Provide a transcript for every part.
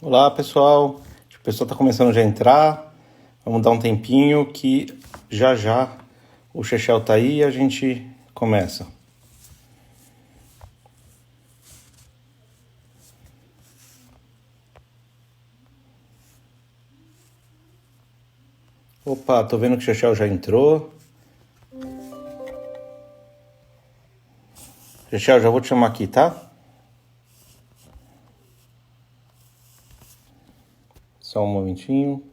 Olá, pessoal. O pessoal está começando já a entrar. Vamos dar um tempinho que já já o Chechel tá aí e a gente começa. Opa, tô vendo que o Chechel já entrou. Chechel, já vou te chamar aqui, tá? Só um momentinho.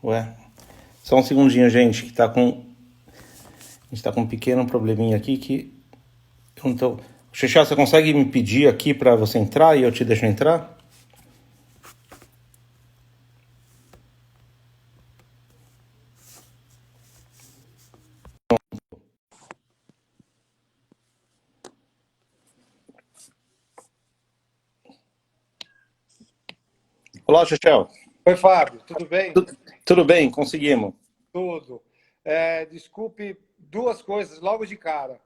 Ué, só um segundinho, gente, que tá com... A gente tá com um pequeno probleminha aqui que... Eu não tô... Chechel, você consegue me pedir aqui para você entrar e eu te deixo entrar? Olá, Chechel. Oi, Fábio, tudo bem? Tudo bem? Conseguimos. Tudo. Desculpe duas coisas logo de cara.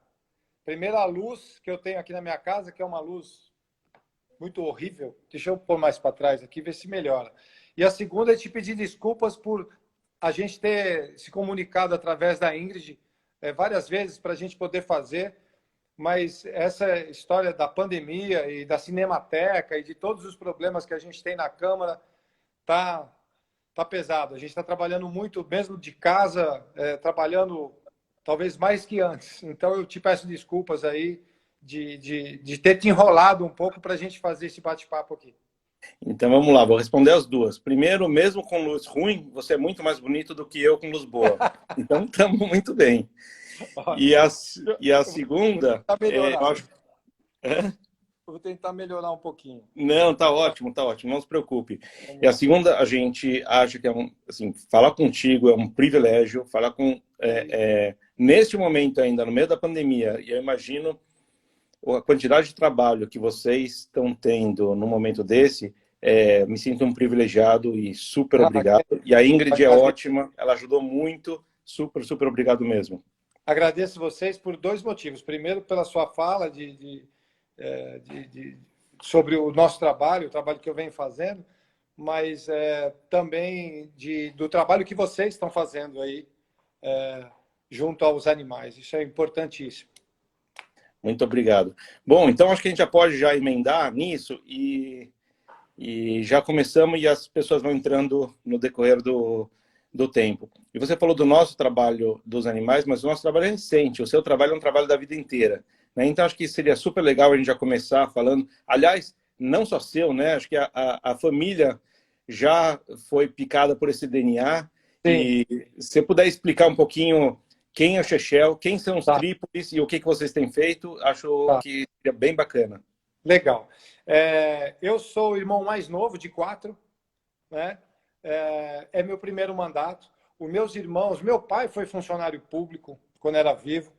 Primeiro, a luz que eu tenho aqui na minha casa, que é uma luz muito horrível. Deixa eu pôr mais para trás aqui, ver se melhora. E a segunda é te pedir desculpas por a gente ter se comunicado através da Ingrid várias vezes para a gente poder fazer, mas essa história da pandemia e da Cinemateca e de todos os problemas que a gente tem na Câmara tá tá pesado. A gente está trabalhando muito, mesmo de casa, trabalhando talvez mais que antes. Então, eu te peço desculpas aí de ter te enrolado um pouco para a gente fazer esse bate-papo aqui. Então vamos lá, vou responder as duas. Primeiro, mesmo com luz ruim, você é muito mais bonito do que eu com luz boa. Então estamos muito bem. E a, e a Vou segunda, tentar eu melhorar. acho. É? Vou tentar melhorar um pouquinho. Não, tá ótimo, não se preocupe. Vamos E a lá. segunda, a gente acha que é assim, falar contigo é um privilégio, falar com neste momento ainda, no meio da pandemia, e eu imagino a quantidade de trabalho que vocês estão tendo no momento desse, me sinto um privilegiado e super Ah, obrigado. E a Ingrid é agradeço, ótima, ela ajudou muito, super, super obrigado mesmo. agradeço vocês por dois motivos. Primeiro, pela sua fala sobre o nosso trabalho, o trabalho que eu venho fazendo, mas também do trabalho que vocês estão fazendo aí junto aos animais. Isso é importantíssimo. Muito obrigado. Bom, então acho que a gente já pode já emendar nisso e já começamos e as pessoas vão entrando no decorrer do tempo. E você falou do nosso trabalho dos animais, mas o nosso trabalho é recente, o seu trabalho é um trabalho da vida inteira. Né? Então, acho que seria super legal a gente já começar falando. Aliás, não só seu, né? Acho que a família já foi picada por esse DNA. Sim, E se você puder explicar um pouquinho quem é o Chechel, quem são os tá, trípodes e o que vocês têm feito, acho tá. que seria bem bacana. Legal. Eu sou o irmão mais novo de quatro, né? É meu primeiro mandato. Os meus irmãos, meu pai foi funcionário público quando era vivo.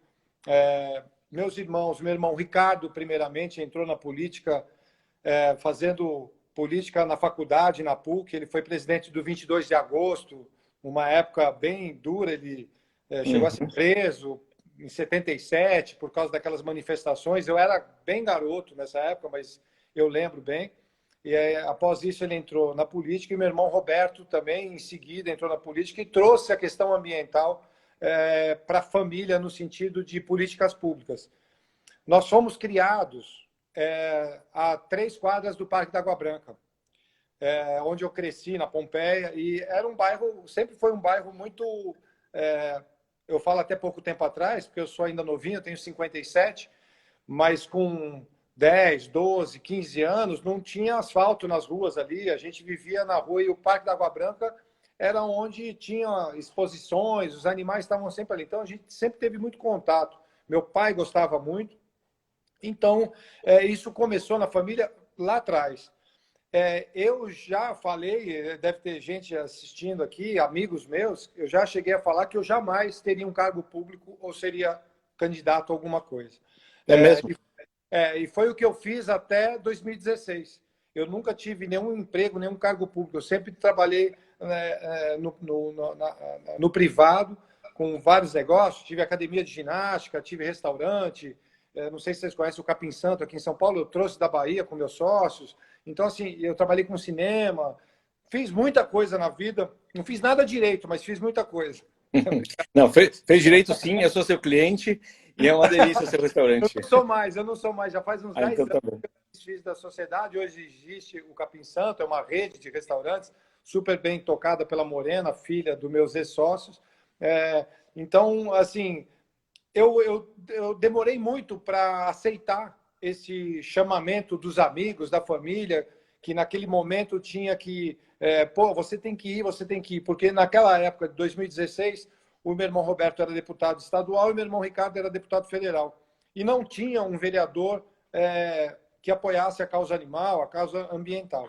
Meus irmãos, meu irmão Ricardo, primeiramente, entrou na política, fazendo política na faculdade, na PUC. Ele foi presidente do 22 de agosto, uma época bem dura. Ele chegou a ser Uhum. preso em 77 por causa daquelas manifestações. Eu era bem garoto nessa época, mas eu lembro bem. E após isso ele entrou na política e meu irmão Roberto também, em seguida, entrou na política e trouxe a questão ambiental para a família no sentido de políticas públicas. Nós fomos criados a 3 quadras do Parque da Água Branca, onde eu cresci, na Pompeia, e era um bairro, sempre foi um bairro muito... eu falo até pouco tempo atrás, porque eu sou ainda novinho, eu tenho 57, mas com 10, 12, 15 anos, não tinha asfalto nas ruas ali, a gente vivia na rua e o Parque da Água Branca era onde tinha exposições, os animais estavam sempre ali. Então, a gente sempre teve muito contato. Meu pai gostava muito. Então, isso começou na família lá atrás. Eu já falei, deve ter gente assistindo aqui, amigos meus, eu já cheguei a falar que eu jamais teria um cargo público ou seria candidato a alguma coisa. É mesmo? E foi o que eu fiz até 2016. eu nunca tive nenhum emprego, nenhum cargo público. Eu sempre trabalhei no privado, com vários negócios. Tive academia de ginástica, tive restaurante. Não sei se vocês conhecem o Capim Santo aqui em São Paulo. Eu trouxe da Bahia com meus sócios. Então, assim, eu trabalhei com cinema. Fiz muita coisa na vida. Não fiz nada direito, mas fiz muita coisa. Não, fez direito sim, eu sou seu cliente e é uma delícia o seu restaurante. Eu não sou mais. Já faz uns Ah, 10 então tá anos bom. que eu fiz da sociedade. Hoje existe o Capim Santo, é uma rede de restaurantes super bem tocada pela Morena, filha dos meus ex-sócios. Então, assim, eu demorei muito para aceitar esse chamamento dos amigos, da família, que naquele momento tinha que, pô, você tem que ir, porque naquela época de 2016, o meu irmão Roberto era deputado estadual e meu irmão Ricardo era deputado federal. E não tinha um vereador que apoiasse a causa animal, a causa ambiental.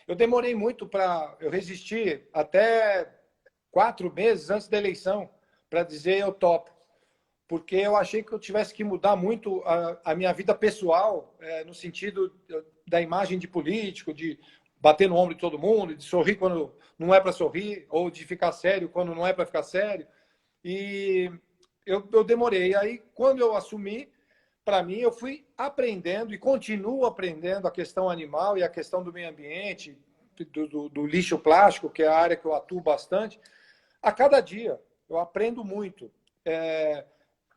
Eu demorei muito para... Eu resisti até 4 meses antes da eleição para dizer eu topo, porque eu achei que eu tivesse que mudar muito a minha vida pessoal, no sentido da imagem de político, de bater no ombro de todo mundo, de sorrir quando não é para sorrir, ou de ficar sério quando não é para ficar sério. E eu demorei. Aí, quando eu assumi, para mim, eu fui aprendendo e continuo aprendendo a questão animal e a questão do meio ambiente, do lixo plástico, que é a área que eu atuo bastante. A cada dia, eu aprendo muito.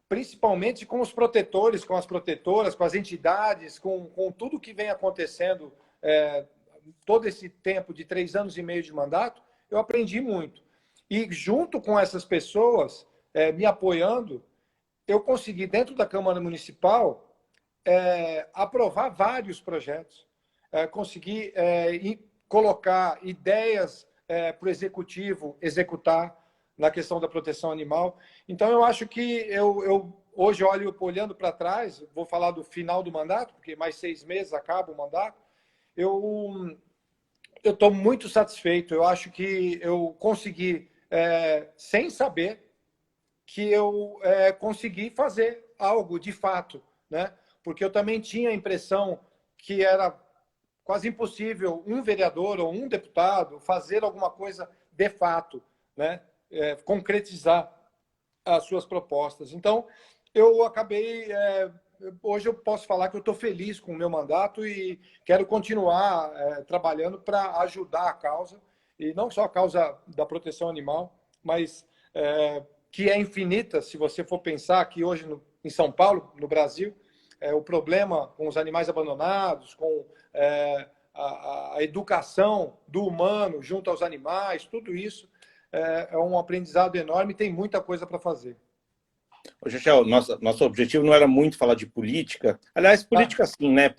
Principalmente com os protetores, com as protetoras, com as entidades, com tudo que vem acontecendo todo esse tempo de 3 anos e meio de mandato, eu aprendi muito. E junto com essas pessoas me apoiando, eu consegui, dentro da Câmara Municipal, aprovar vários projetos, consegui colocar ideias para o Executivo executar na questão da proteção animal. Então, eu acho que eu hoje olhando para trás, vou falar do final do mandato, porque mais 6 meses acaba o mandato, eu estou muito satisfeito. Eu acho que eu consegui, sem saber, que eu consegui fazer algo de fato, né? Porque eu também tinha a impressão que era quase impossível um vereador ou um deputado fazer alguma coisa de fato, né? Concretizar as suas propostas. Então, eu acabei... hoje eu posso falar que eu estou feliz com o meu mandato e quero continuar trabalhando para ajudar a causa, e não só a causa da proteção animal, mas que é infinita, se você for pensar que hoje em São Paulo, no Brasil, o problema com os animais abandonados, com a educação do humano junto aos animais, tudo isso é um aprendizado enorme e tem muita coisa para fazer. Ô, Chechel, nosso objetivo não era muito falar de política. Aliás, política sim, né?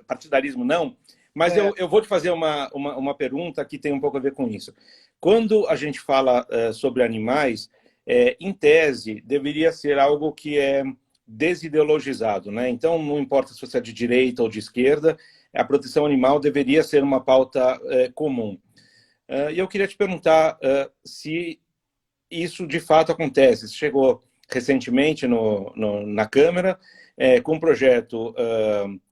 Partidarismo não. Mas eu vou te fazer uma pergunta que tem um pouco a ver com isso. Quando a gente fala sobre animais, em tese, deveria ser algo que é desideologizado, né? Então, não importa se você é de direita ou de esquerda, a proteção animal deveria ser uma pauta comum. E eu queria te perguntar se isso de fato acontece. Você chegou recentemente na Câmara com um projeto,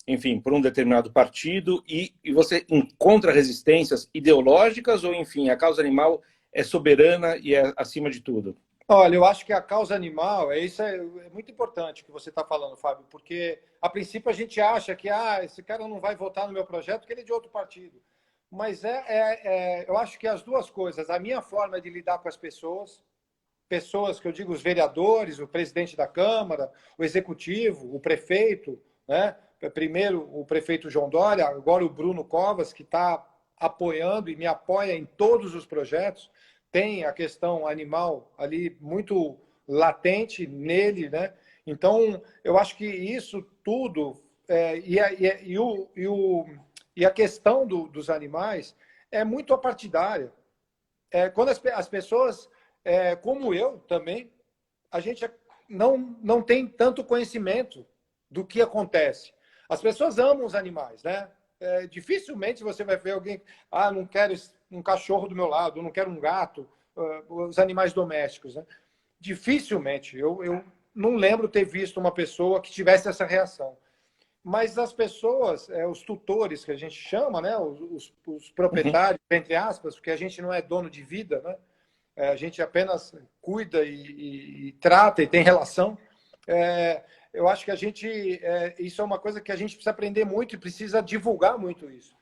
enfim, por um determinado partido e você encontra resistências ideológicas ou, enfim, a causa animal é soberana e é acima de tudo? Olha, eu acho que a causa animal, isso é muito importante o que você está falando, Fábio, porque a princípio a gente acha que esse cara não vai votar no meu projeto porque ele é de outro partido. Mas eu acho que as duas coisas, a minha forma de lidar com as pessoas que eu digo os vereadores, o presidente da Câmara, o executivo, o prefeito, né? Primeiro o prefeito João Dória, agora o Bruno Covas, que está apoiando e me apoia em todos os projetos. Tem a questão animal ali muito latente nele, né? Então, eu acho que isso tudo, e a questão dos animais é muito apartidária. Quando as pessoas, como eu também, a gente não tem tanto conhecimento do que acontece. As pessoas amam os animais, né? Dificilmente você vai ver alguém, não quero um cachorro do meu lado, não quero um gato, os animais domésticos, né? Dificilmente. Eu não lembro ter visto uma pessoa que tivesse essa reação. mas as pessoas, os tutores que a gente chama, né, os Uhum. proprietários, entre aspas, porque a gente não é dono de vida, né? A gente apenas cuida e trata e tem relação. É, eu acho que a gente, isso é uma coisa que a gente precisa aprender muito e precisa divulgar muito isso.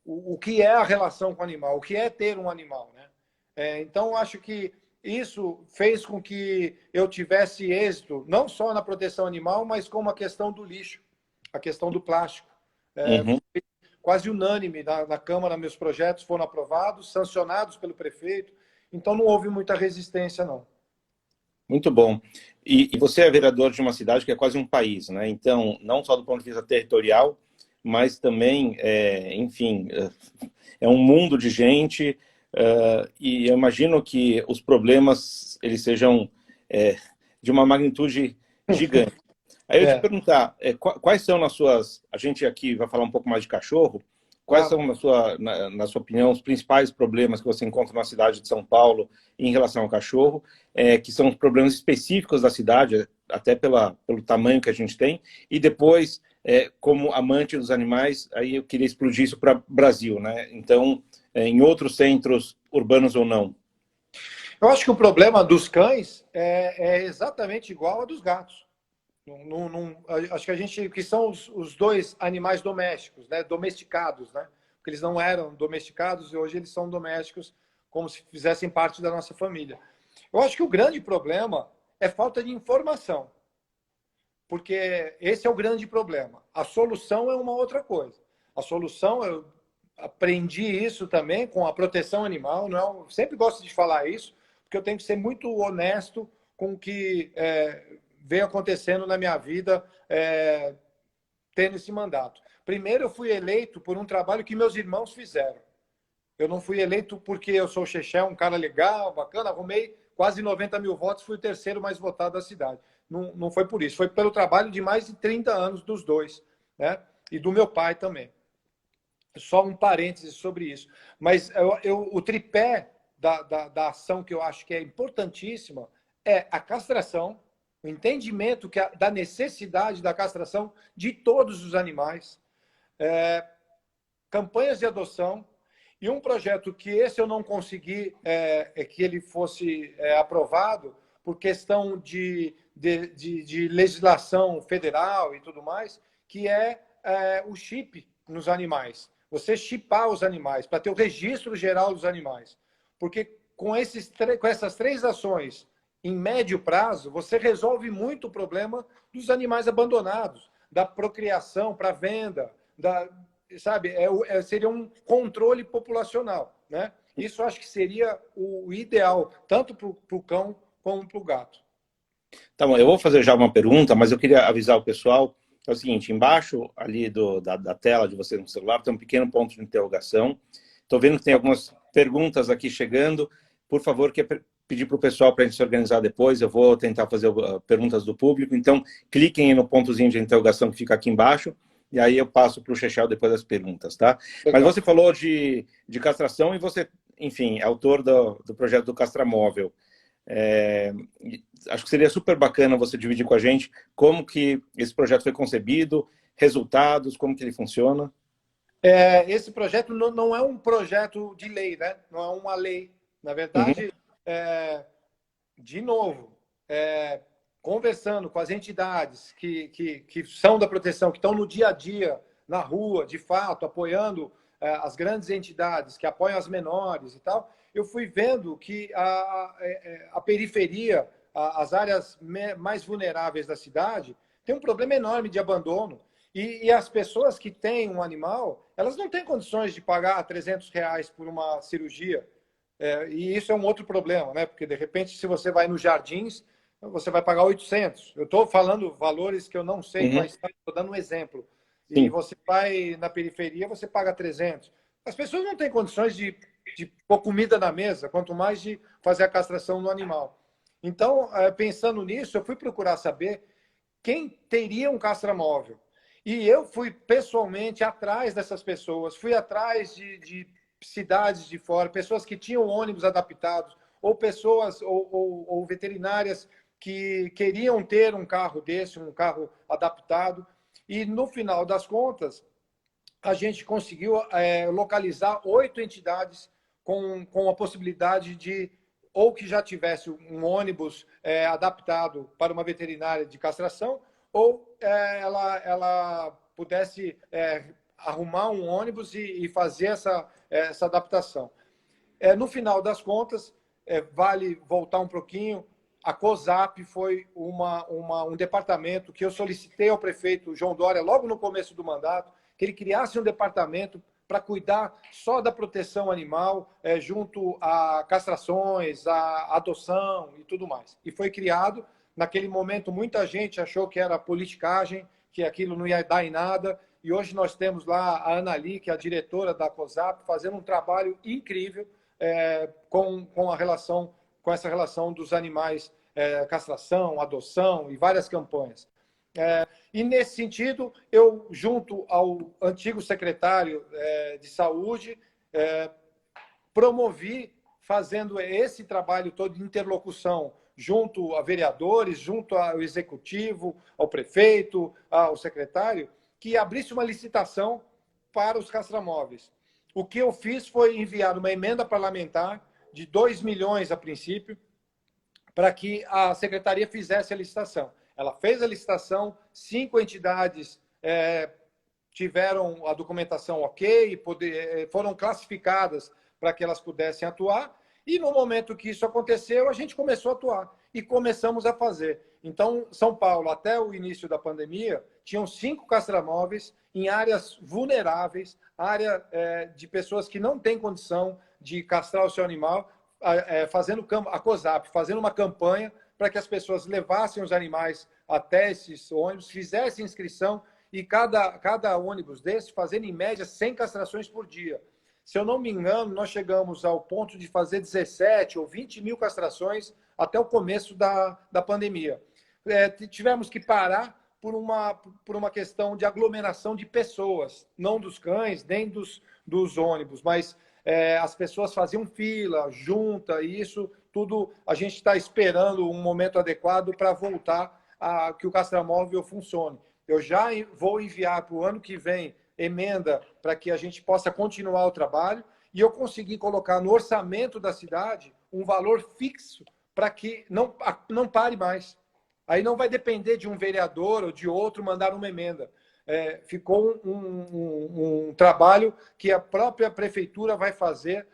O que é a relação com o animal, o que é ter um animal, né? Então, eu acho que isso fez com que eu tivesse êxito, não só na proteção animal, mas como a questão do lixo, a questão do plástico. Uhum. Quase unânime na Câmara, meus projetos foram aprovados, sancionados pelo prefeito, então não houve muita resistência, não. Muito bom. E você é vereador de uma cidade que é quase um país, né? Então, não só do ponto de vista territorial, mas também, enfim, é um mundo de gente, e eu imagino que os problemas eles sejam de uma magnitude gigante. Aí eu ia te É, perguntar, quais são nas suas... A gente aqui vai falar um pouco mais de cachorro. Quais claro. são, na sua opinião, os principais problemas que você encontra na cidade de São Paulo em relação ao cachorro, que são os problemas específicos da cidade, até pelo tamanho que a gente tem, e depois, como amante dos animais, aí eu queria explodir isso para o Brasil, né? Então, em outros centros urbanos ou não. Eu acho que o problema dos cães é exatamente igual ao dos gatos. Acho que a gente, que são os dois animais domésticos, né? Domesticados, né? Porque eles não eram domesticados e hoje eles são domésticos, como se fizessem parte da nossa família. Eu acho que o grande problema é falta de informação, porque esse é o grande problema. A solução é uma outra coisa. A solução, eu aprendi isso também com a proteção animal. Não é um, sempre gosto de falar isso, porque eu tenho que ser muito honesto com o que vem acontecendo na minha vida tendo esse mandato. Primeiro, eu fui eleito por um trabalho que meus irmãos fizeram. Eu não fui eleito porque eu sou Cheché, um cara legal, bacana, arrumei quase 90 mil votos, fui o terceiro mais votado da cidade. Não, não foi por isso, foi pelo trabalho de mais de 30 anos dos dois, né? E do meu pai também. Só um parêntese sobre isso. Mas o tripé da ação que eu acho que é importantíssima é a castração, o entendimento da necessidade da castração de todos os animais, campanhas de adoção, e um projeto que esse eu não consegui que ele fosse aprovado por questão de legislação federal e tudo mais, que o chip nos animais. Você chipar os animais, para ter o registro geral dos animais. Porque com essas três ações, em médio prazo, você resolve muito o problema dos animais abandonados, da procriação para venda, sabe, seria um controle populacional, né? Isso acho que seria o ideal, tanto para o cão como para o gato. Tá bom, eu vou fazer já uma pergunta, mas eu queria avisar o pessoal, é o seguinte, embaixo ali da tela de você no celular tem um pequeno ponto de interrogação. Estou vendo que tem algumas perguntas aqui chegando. Por favor, quer pedir para o pessoal para a gente se organizar depois. Eu vou tentar fazer perguntas do público. Então, cliquem no pontozinho de interrogação que fica aqui embaixo, e aí eu passo para o Chechel depois das perguntas, tá? Mas Legal. você falou de castração e você, enfim, é autor do projeto do Castramóvel. É, acho que seria super bacana você dividir com a gente como que esse projeto foi concebido, resultados, como que ele funciona. Esse projeto não é um projeto de lei, né? Não é uma lei. Na Uhum, verdade, de novo, conversando com as entidades que são da proteção, que estão no dia a dia, na rua, de fato, apoiando as grandes entidades, que apoiam as menores e tal, eu fui vendo que a periferia, as áreas mais vulneráveis da cidade, tem um problema enorme de abandono. E as pessoas que têm um animal, elas não têm condições de pagar R$ 300 por uma cirurgia. E isso é um outro problema, né? Porque, de repente, se você vai nos jardins, você vai pagar 800. Eu estou falando valores que eu não sei uhum, quais são, estou dando um exemplo. E sim. você vai na periferia, você paga 300. As pessoas não têm condições de pôr comida na mesa, quanto mais de fazer a castração no animal. Então, pensando nisso, eu fui procurar saber quem teria um castramóvel. E eu fui pessoalmente atrás dessas pessoas, fui atrás de cidades de fora, pessoas que tinham ônibus adaptados, ou pessoas ou veterinárias que queriam ter um carro desse, um carro adaptado. E no final das contas, a gente conseguiu localizar 8 entidades com a possibilidade de, ou que já tivesse um ônibus adaptado para uma veterinária de castração, ou ela pudesse arrumar um ônibus e fazer essa adaptação. No final das contas, vale voltar um pouquinho, a COSAP foi um departamento que eu solicitei ao prefeito João Dória, logo no começo do mandato, que ele criasse um departamento para cuidar só da proteção animal, junto a castrações, a adoção e tudo mais. E foi criado. Naquele momento, muita gente achou que era politicagem, que aquilo não ia dar em nada. E hoje nós temos lá a Anali, que é a diretora da COSAP, fazendo um trabalho incrível com essa relação dos animais, castração, adoção e várias campanhas. E, nesse sentido, eu, junto ao antigo secretário de Saúde, promovi, fazendo esse trabalho todo de interlocução junto a vereadores, junto ao executivo, ao prefeito, ao secretário, que abrisse uma licitação para os castramóveis. O que eu fiz foi enviar uma emenda parlamentar de 2 milhões a princípio, para que a secretaria fizesse a licitação. Ela fez a licitação, 5 entidades tiveram a documentação ok, foram classificadas para que elas pudessem atuar, e no momento que isso aconteceu, a gente começou a atuar e começamos a fazer. Então, São Paulo, até o início da pandemia, tinham 5 castramóveis em áreas vulneráveis, área de pessoas que não têm condição de castrar o seu animal, fazendo a COSAP, fazendo uma campanha para que as pessoas levassem os animais até esses ônibus, fizessem inscrição e cada ônibus desse fazendo, em média, 100 castrações por dia. Se eu não me engano, nós chegamos ao ponto de fazer 17 ou 20 mil castrações até o começo da pandemia. Tivemos que parar por uma questão de aglomeração de pessoas, não dos cães, nem dos ônibus, mas as pessoas faziam fila, junta, e isso tudo a gente está esperando um momento adequado para voltar a que o castramóvel funcione. Eu já vou enviar para o ano que vem emenda para que a gente possa continuar o trabalho, e eu consegui colocar no orçamento da cidade um valor fixo para que não pare mais. Aí não vai depender de um vereador ou de outro mandar uma emenda. Ficou um trabalho que a própria prefeitura vai fazer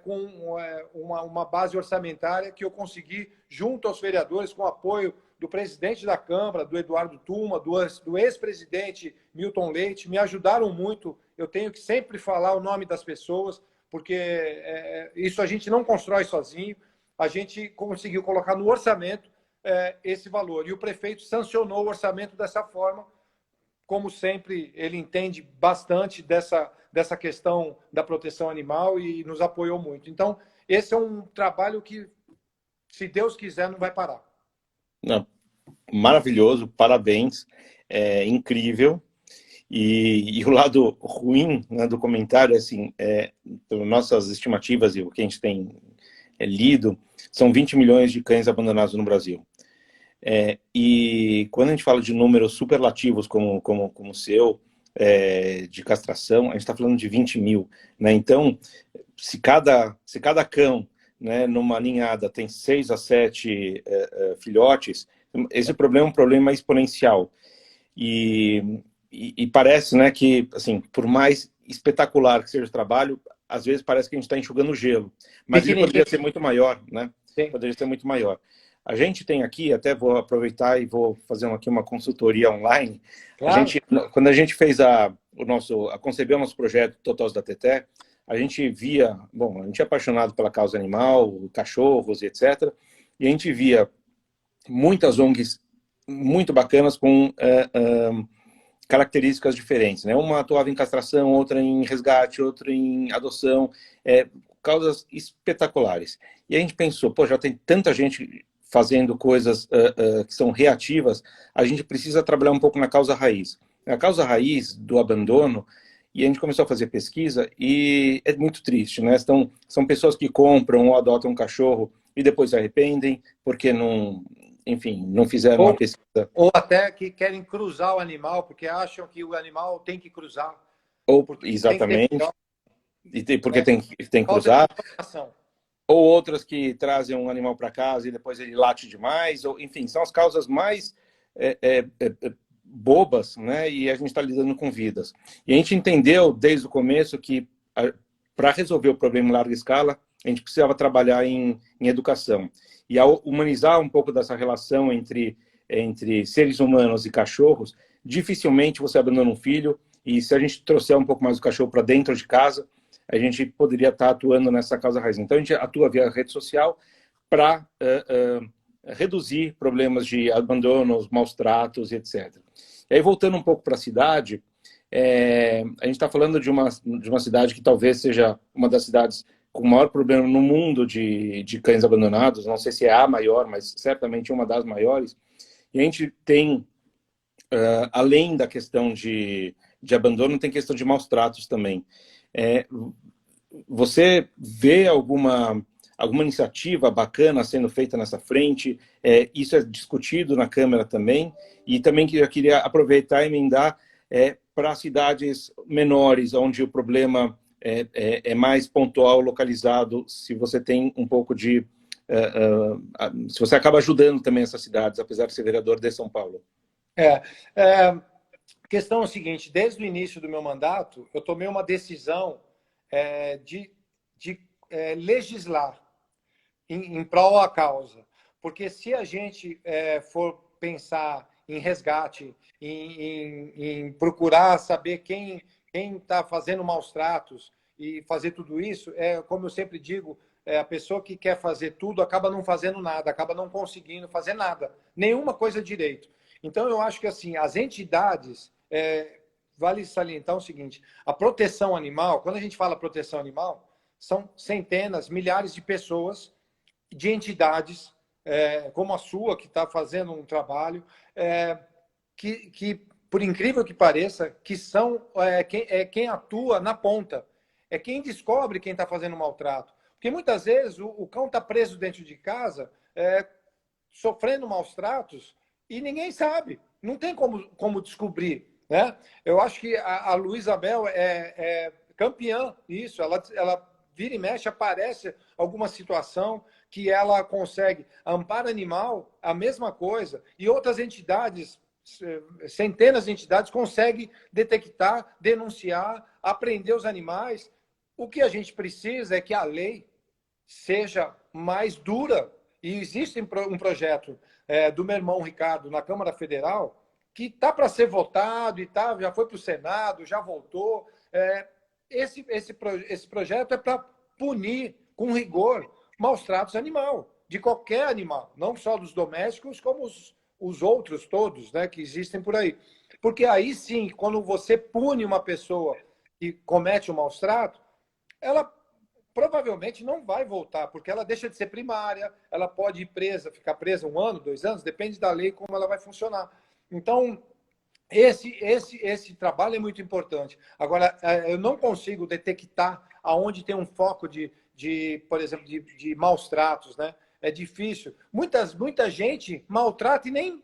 com uma base orçamentária que eu consegui, junto aos vereadores, com o apoio do presidente da Câmara, do Eduardo Tuma, do ex-presidente Milton Leite, me ajudaram muito. Eu tenho que sempre falar o nome das pessoas, porque isso a gente não constrói sozinho. A gente conseguiu colocar no orçamento esse valor. E o prefeito sancionou o orçamento dessa forma. Como sempre, ele entende bastante dessa questão da proteção animal e nos apoiou muito. Então, esse é um trabalho que, se Deus quiser, não vai parar. Não, maravilhoso, parabéns, incrível. E o lado ruim, né, do comentário, assim, pelas nossas estimativas e o que a gente tem lido, são 20 milhões de cães abandonados no Brasil. E quando a gente fala de números superlativos como o seu, de castração, a gente está falando de 20 mil. Né? Então, se cada cão, né, numa ninhada tem 6 a 7 filhotes, esse problema é um problema exponencial. E parece, né, que, assim, por mais espetacular que seja o trabalho, às vezes parece que a gente está enxugando gelo. Mas ele poderia ser muito maior, né? Sim. Poderia ser muito maior. A gente tem aqui, até vou aproveitar e vou fazer aqui uma consultoria online. Claro. Quando a gente fez concebeu o nosso projeto Totós da Teté, a gente via, a gente é apaixonado pela causa animal, cachorros e etc. E a gente via muitas ONGs muito bacanas com características diferentes, né? Uma atuava em castração, outra em resgate, outra em adoção, causas espetaculares. E a gente pensou, já tem tanta gente fazendo coisas que são reativas, a gente precisa trabalhar um pouco na causa raiz. A causa raiz do abandono, e a gente começou a fazer pesquisa, e é muito triste, né? São pessoas que compram ou adotam um cachorro e depois se arrependem, porque enfim, não fizeram uma Ou, pesquisa. ou até que querem cruzar o animal, porque acham que o animal tem que cruzar, Ou, porque tem que ter exatamente, filhote, porque né? tem que Falta de cruzar. informação. Ou outras que trazem um animal para casa e depois ele late demais, ou, enfim, são as causas mais bobas, né? E a gente está lidando com vidas. E a gente entendeu desde o começo que para resolver o problema em larga escala, a gente precisava trabalhar em educação. E ao humanizar um pouco dessa relação entre seres humanos e cachorros, dificilmente você abandona um filho, e se a gente trouxer um pouco mais o cachorro para dentro de casa, a gente poderia estar atuando nessa causa raiz. Então, a gente atua via rede social para reduzir problemas de abandonos, maus tratos, etc. E aí, voltando um pouco para a cidade, a gente está falando de uma cidade que talvez seja uma das cidades com o maior problema no mundo de cães abandonados, não sei se é a maior, mas certamente uma das maiores. E a gente tem, além da questão de abandono, tem questão de maus tratos também. Você vê alguma iniciativa bacana sendo feita nessa frente? Isso é discutido na Câmara também? E também eu queria aproveitar e emendar para cidades menores, onde o problema é mais pontual, localizado, se você tem um pouco de... se você acaba ajudando também essas cidades, apesar de ser vereador de São Paulo. A questão é o seguinte, desde o início do meu mandato, eu tomei uma decisão de legislar em prol à causa. Porque se a gente for pensar em resgate, em procurar saber quem está fazendo maus tratos e fazer tudo isso, como eu sempre digo, a pessoa que quer fazer tudo acaba não fazendo nada, acaba não conseguindo fazer nada, nenhuma coisa direito. Então, eu acho que assim, as entidades... vale salientar o seguinte, a proteção animal, quando a gente fala proteção animal, são centenas, milhares de pessoas, de entidades, como a sua, que está fazendo um trabalho, que, por incrível que pareça, que são quem atua na ponta, é quem descobre quem está fazendo maltrato. Porque muitas vezes o cão está preso dentro de casa, sofrendo maus tratos, e ninguém sabe, não tem como descobrir. Né? Eu acho que a Luísa Mel é campeã nisso. Ela vira e mexe, aparece alguma situação que ela consegue. Amparo Animal, a mesma coisa. E outras entidades, centenas de entidades, conseguem detectar, denunciar, apreender os animais. O que a gente precisa é que a lei seja mais dura. E existe um projeto do meu irmão Ricardo na Câmara Federal que está para ser votado e já foi para o Senado, já voltou. Esse projeto é para punir com rigor maus tratos animal, de qualquer animal, não só dos domésticos, como os outros todos, né, que existem por aí. Porque aí sim, quando você pune uma pessoa que comete um maus trato, ela provavelmente não vai voltar, porque ela deixa de ser primária, ela pode ir presa, ficar presa 1 ano, 2 anos, depende da lei como ela vai funcionar. Então, esse trabalho é muito importante. Agora, eu não consigo detectar aonde tem um foco por exemplo, de maus tratos, né? É difícil. Muita gente maltrata e nem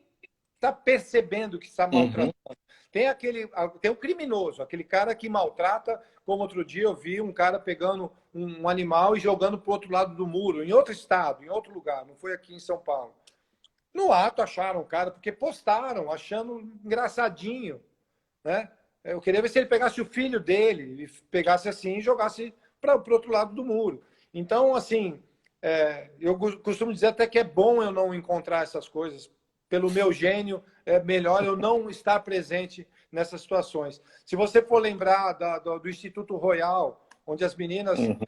está percebendo que está maltratando. Uhum. Tem o criminoso, aquele cara que maltrata, como outro dia eu vi um cara pegando um animal e jogando para o outro lado do muro, em outro estado, em outro lugar, não foi aqui em São Paulo. No ato acharam o cara, porque postaram, achando engraçadinho. Né? Eu queria ver se ele pegasse o filho dele, e pegasse assim e jogasse para o outro lado do muro. Então, assim, eu costumo dizer até que é bom eu não encontrar essas coisas. Pelo meu gênio, é melhor eu não estar presente nessas situações. Se você for lembrar do Instituto Royal, onde as meninas Uhum.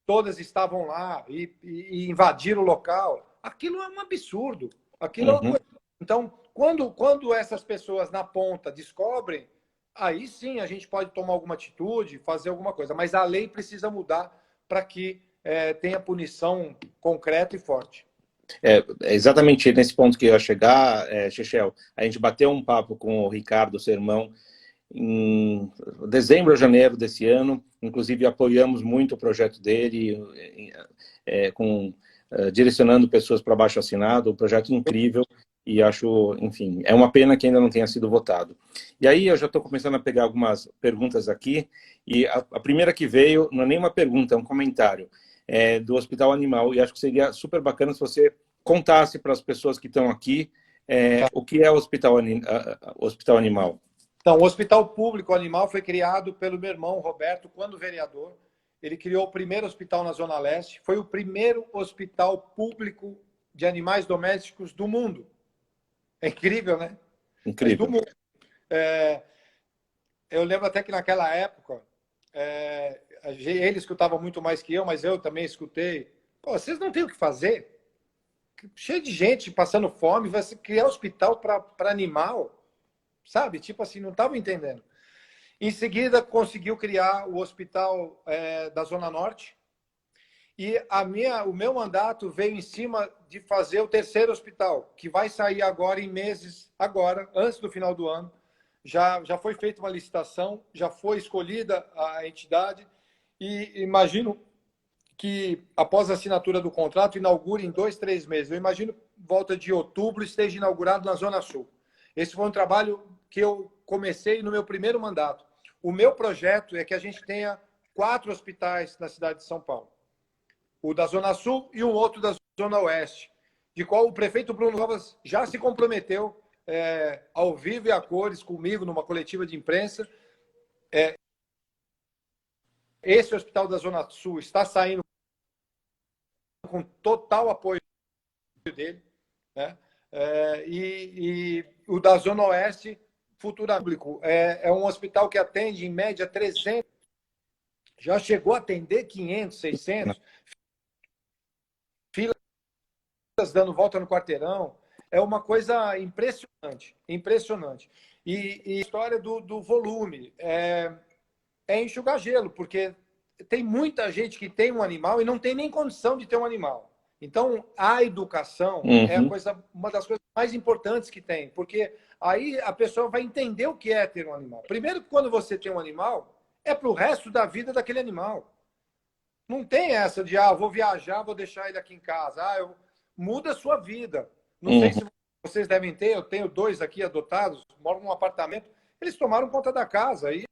todas estavam lá e invadiram o local, aquilo é um absurdo. Aquilo é uma Uhum. coisa. Então, quando essas pessoas na ponta descobrem, aí sim a gente pode tomar alguma atitude, fazer alguma coisa. Mas a lei precisa mudar para que tenha punição concreta e forte. É exatamente nesse ponto que eu ia chegar, Chechel. A gente bateu um papo com o Ricardo, seu irmão, em dezembro ou janeiro desse ano. Inclusive, apoiamos muito o projeto dele, direcionando pessoas para baixo assinado, um projeto incrível. e acho, enfim, é uma pena que ainda não tenha sido votado. E aí eu já estou começando a pegar algumas perguntas aqui, e a primeira que veio não é nem uma pergunta, é um comentário do Hospital Animal, e acho que seria super bacana se você contasse para as pessoas que estão aqui o que é o Hospital Animal. Então, o Hospital Público Animal foi criado pelo meu irmão Roberto, quando vereador. Ele criou o primeiro hospital na Zona Leste. Foi o primeiro hospital público de animais domésticos do mundo. É incrível, né? Mas do Incrível. mundo. Eu lembro até que naquela época, ele escutava muito mais que eu, mas eu também escutei. Pô, vocês não têm o que fazer? Cheio de gente passando fome, vai criar hospital para animal, sabe? Tipo assim, não estava entendendo. Em seguida, conseguiu criar o hospital da Zona Norte. E o meu mandato veio em cima de fazer o terceiro hospital, que vai sair agora em meses, agora, antes do final do ano. Já foi feita uma licitação, já foi escolhida a entidade, e imagino que, após a assinatura do contrato, inaugure em 2, 3 meses. Eu imagino, volta de outubro, esteja inaugurado na Zona Sul. Esse foi um trabalho que eu comecei no meu primeiro mandato. O meu projeto é que a gente tenha 4 hospitais na cidade de São Paulo. O da Zona Sul e um outro da Zona Oeste, de qual o prefeito Bruno Covas já se comprometeu ao vivo e a cores comigo numa coletiva de imprensa. Esse hospital da Zona Sul está saindo com total apoio dele, né? E o da Zona Oeste, futuro público, é um hospital que atende em média 300, já chegou a atender 500, 600, filas dando volta no quarteirão. É uma coisa impressionante, impressionante. E a história do volume é enxugar gelo, porque tem muita gente que tem um animal e não tem nem condição de ter um animal. Então, a educação é uma das coisas mais importantes que tem, porque aí a pessoa vai entender o que é ter um animal. Primeiro, quando você tem um animal, é para o resto da vida daquele animal. Não tem essa de, vou viajar, vou deixar ele aqui em casa. Muda a sua vida. Não sei se vocês devem ter, eu tenho 2 aqui adotados, moram num apartamento, eles tomaram conta da casa. E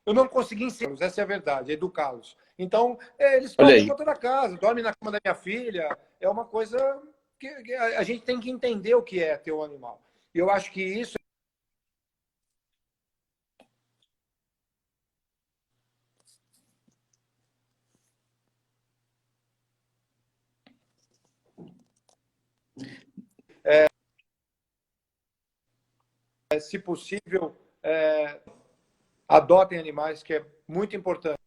eu não consegui ensiná-los, essa é a verdade, educá-los. Então, eles tomam conta da casa, dormem na cama da minha filha. É uma coisa que a gente tem que entender o que é ter um animal. E eu acho que isso se possível, adotem animais, que é muito importante.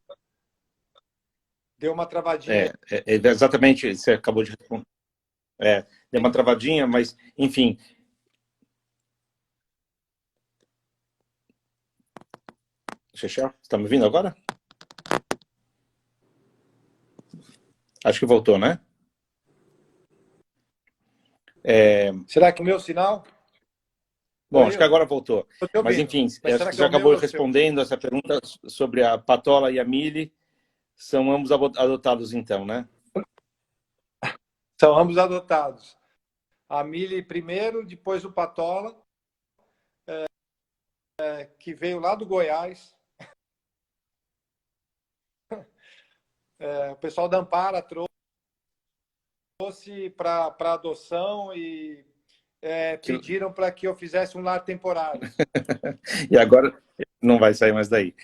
Deu uma travadinha. Exatamente, você acabou de responder. Deu uma travadinha, mas, enfim. Chechel, você está me ouvindo agora? Acho que voltou, né? Será que o meu sinal? Bom, acho que agora voltou. Mas, enfim, mas você já acabou respondendo essa pergunta sobre a Patola e a Mili. São ambos adotados, então, né? São ambos adotados. A Mili primeiro, depois o Patola, que veio lá do Goiás. O pessoal da Ampara trouxe para adoção e pediram para que eu fizesse um lar temporário. E agora não vai sair mais daí.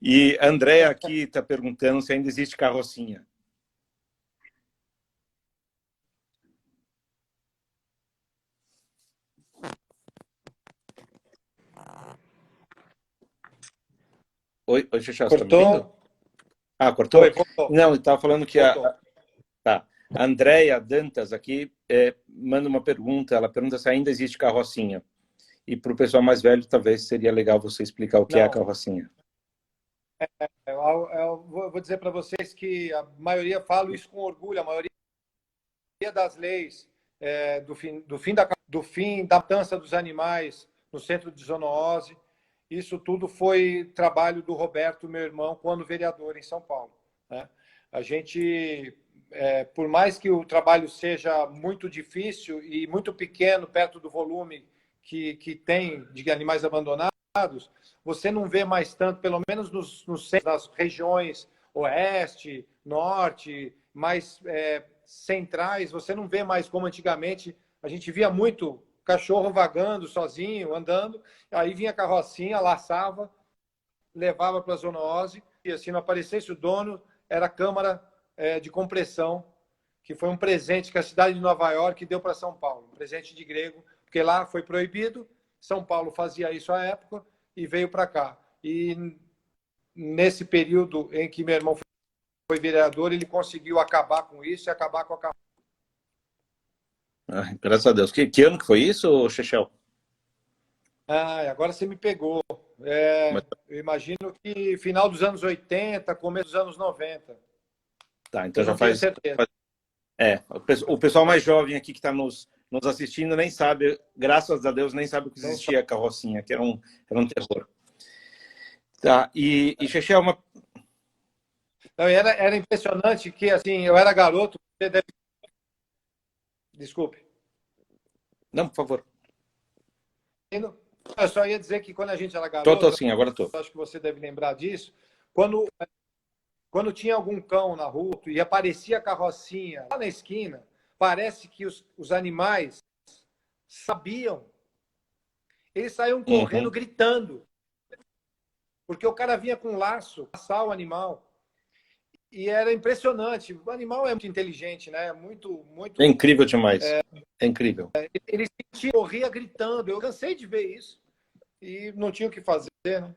E a Andréa aqui está perguntando se ainda existe carrocinha. Oi, Xixá, você está me ouvindo? Cortou? Não, estava falando que a Andréa Dantas aqui manda uma pergunta. Ela pergunta se ainda existe carrocinha. E para o pessoal mais velho, talvez seria legal você explicar o que é a carrocinha. Eu vou dizer para vocês que a maioria fala isso com orgulho. A maioria das leis do fim da matança dos animais no centro de zoonose, isso tudo foi trabalho do Roberto, meu irmão, quando vereador em São Paulo, né? A gente por mais que o trabalho seja muito difícil e muito pequeno perto do volume que tem de animais abandonados, você não vê mais tanto, pelo menos nas regiões oeste, norte, mais centrais, você não vê mais como antigamente. A gente via muito cachorro vagando sozinho, andando, aí vinha a carrocinha, laçava, levava para a zoonose, e assim não aparecesse o dono, era a câmara de compressão, que foi um presente que a cidade de Nova York deu para São Paulo, um presente de grego, porque lá foi proibido, São Paulo fazia isso à época e veio para cá. E nesse período em que meu irmão foi vereador, ele conseguiu acabar com isso e acabar com a... Graças a Deus. Que ano que foi isso, Chechel? Agora você me pegou. Mas, Eu imagino que final dos anos 80, começo dos anos 90. tá, então Eu já não tenho faz... certeza. O pessoal mais jovem aqui que está nos assistindo nem sabe, graças a Deus, nem sabe que existia a carrocinha, que era um terror. Tá, e Chechel, Não, era impressionante que, assim, eu era garoto, você deve... Desculpe. Não, por favor. Eu só ia dizer que quando a gente era Tô garoto, sim, agora tô. acho que você deve lembrar disso, quando tinha algum cão na rua e aparecia a carrocinha lá na esquina, parece que os animais sabiam. Eles saíam correndo, gritando. Porque o cara vinha com um laço, passar o animal. E era impressionante. O animal é muito inteligente, né? Muito. É incrível demais. É incrível. Ele corria gritando. Eu cansei de ver isso. E não tinha o que fazer, né?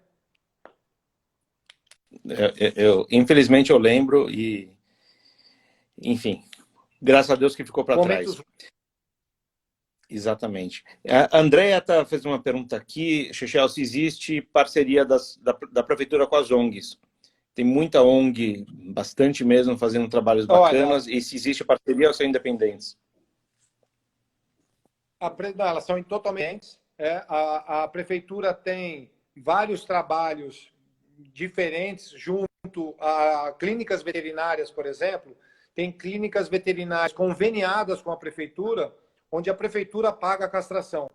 Infelizmente eu lembro e, enfim, graças a Deus que ficou para trás. Exatamente. A Andrea fez uma pergunta aqui, Chechel, se existe parceria da prefeitura com as ONGs. Tem muita ONG, bastante mesmo, fazendo trabalhos bacanas. Olha, e se existe parceria ou são independentes? Não, elas são totalmente. A prefeitura tem vários trabalhos diferentes junto a clínicas veterinárias, por exemplo. Tem clínicas veterinárias conveniadas com a prefeitura, onde a prefeitura paga a castração.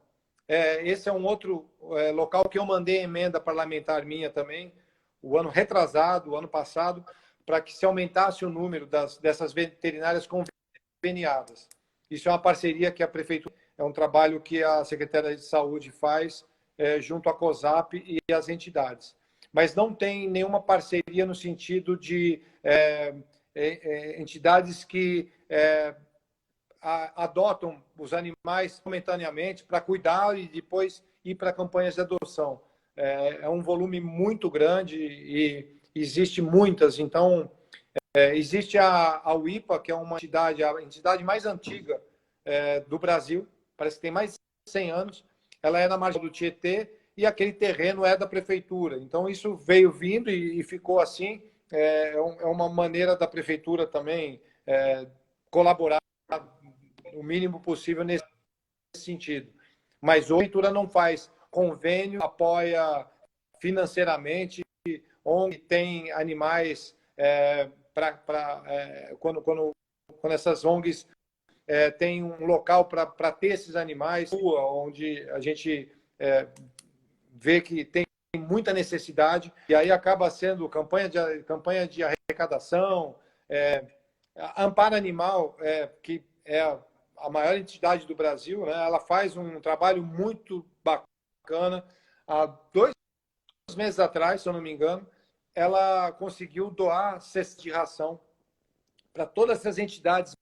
Esse é um outro local que eu mandei emenda parlamentar minha também, o ano retrasado, o ano passado, para que se aumentasse o número dessas veterinárias conveniadas. Isso é uma parceria que a prefeitura... É um trabalho que a Secretaria de Saúde faz junto à COSAP e as entidades. Mas não tem nenhuma parceria no sentido de entidades que adotam os animais momentaneamente para cuidar e depois ir para campanhas de adoção. É um volume muito grande e existe muitas. Então, existe a UIPA, que é uma entidade, a entidade mais antiga do Brasil, parece que tem mais de 100 anos. Ela é na margem do Tietê e aquele terreno é da prefeitura. Então, isso veio vindo e ficou assim. É uma maneira da prefeitura também colaborar o mínimo possível nesse sentido. Mas a prefeitura não faz convênio, apoia financeiramente, onde tem animais quando essas ONGs tem um local para ter esses animais, onde a gente vê que tem muita necessidade, e aí acaba sendo campanha de arrecadação, Amparo Animal, que é a maior entidade do Brasil, né? Ela faz um trabalho muito bacana. Há 2 meses atrás, se eu não me engano, ela conseguiu doar cestas de ração para todas essas entidades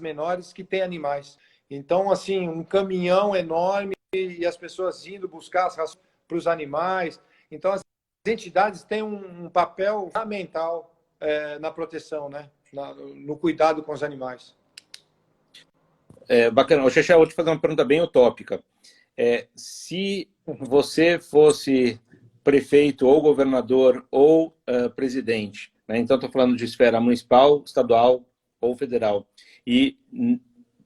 menores que têm animais. Então, assim, um caminhão enorme e as pessoas indo buscar as rações para os animais. Então, as entidades têm um papel fundamental na proteção, né? No cuidado com os animais. Bacana. Xexé, eu vou te fazer uma pergunta bem utópica. Se você fosse prefeito ou governador ou presidente, né? Então estou falando de esfera municipal, estadual ou federal, e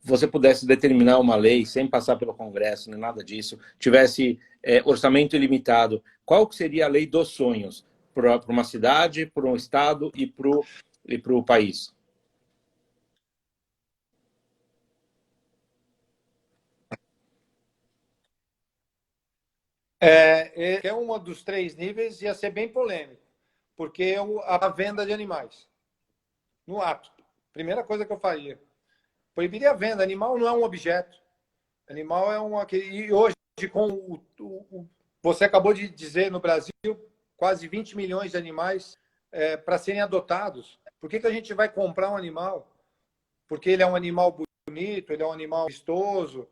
você pudesse determinar uma lei sem passar pelo Congresso, nem nada disso, tivesse orçamento ilimitado, qual que seria a lei dos sonhos para uma cidade, para um estado e para o país? É um dos 3 níveis, ia ser bem polêmico, porque a venda de animais, no ato. Primeira coisa que eu faria. Proibiria a venda. Animal não é um objeto. Animal é um... E hoje, com você acabou de dizer, no Brasil, quase 20 milhões de animais para serem adotados. Por que a gente vai comprar um animal? Porque ele é um animal bonito, ele é um animal vistoso.